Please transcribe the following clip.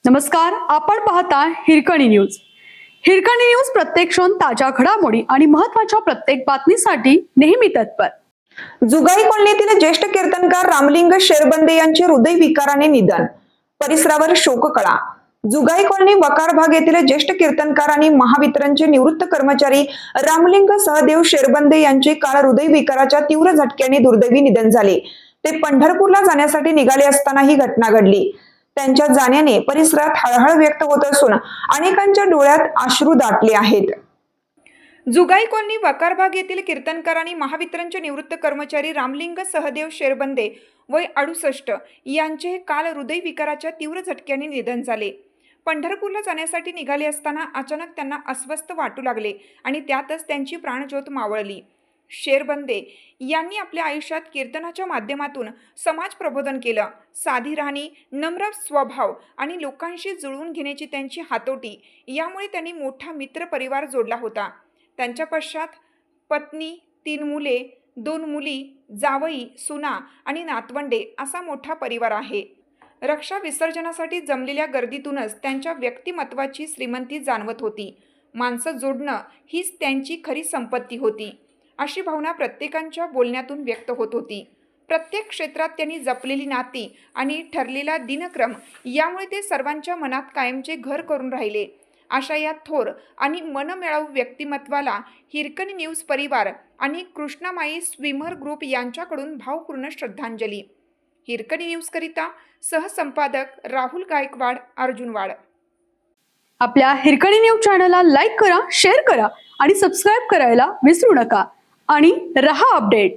नमस्कार, आपण पाहता हिरकणी न्यूज. हिरकणी न्यूज प्रत्येक क्षण ताज्या घडामोडी आणि महत्त्वाच्या प्रत्येक बातमीसाठी नेहमी तत्पर. जुगाई कॉलनीतील ज्येष्ठ कीर्तनकार रामलिंग शेरबंदे यांचे हृदयविकाराने निधन. परिसरावर शोककळा. जुगाई कॉलनी वकार भाग येथील ज्येष्ठ कीर्तनकार आणि महावितरणचे निवृत्त कर्मचारी रामलिंग सहदेव शेरबंदे यांचे काल हृदयविकाराच्या तीव्र झटक्याने दुर्दैवी निधन झाले. ते पंढरपूरला जाण्यासाठी निघाले असताना ही घटना घडली. त्यांच्या जाण्याने परिसरात हळहळ व्यक्त होत असून अनेकांच्या डोळ्यात अश्रू दाटले आहेत. जुगाई कॉलनी वकार भाग येथील कीर्तनकार आणि महावितरणचे निवृत्त कर्मचारी रामलिंग सहदेव शेरबंदे वय 68 यांचे काल हृदयविकाराच्या तीव्र झटक्याने निधन झाले. पंढरपूरला जाण्यासाठी निघाले असताना अचानक त्यांना अस्वस्थ वाटू लागले आणि त्यातच त्यांची प्राणज्योत मावळली. शेरबंदे यांनी आपल्या आयुष्यात कीर्तनाच्या माध्यमातून समाज प्रबोधन केलं. साधी राहणी, नम्र स्वभाव आणि लोकांशी जुळवून घेण्याची त्यांची हातोटी यामुळे त्यांनी मोठा मित्र परिवार जोडला होता. त्यांच्या पश्चात पत्नी, 3 मुले, 2 मुली, जावई, सुना आणि नातवंडे असा मोठा परिवार आहे. रक्षा विसर्जनासाठी जमलेल्या गर्दीतूनच त्यांच्या व्यक्तिमत्वाची श्रीमंती जाणवत होती. माणसं जोडणं हीच त्यांची खरी संपत्ती होती, अशी भावना प्रत्येकाच्या बोलण्यातून व्यक्त होत होती. प्रत्येक क्षेत्रात त्यांनी जपलेली नाती आणि ठरलेला दिनक्रम यामुळे ते सर्वांच्या मनात कायमचे घर करून राहिले. अशा या थोर आणि मनमिळावू व्यक्तिमत्वाला हिरकणी न्यूज परिवार आणि कृष्णामाई स्विमर ग्रुप यांच्याकडून भावपूर्ण श्रद्धांजली. हिरकणी न्यूज करिता सहसंपादक राहुल गायकवाड, अर्जुनवाड. आपल्या हिरकणी न्यूज चॅनलला लाईक करा, शेअर करा आणि सबस्क्राईब करायला विसरू नका आणि रहा अपडेट.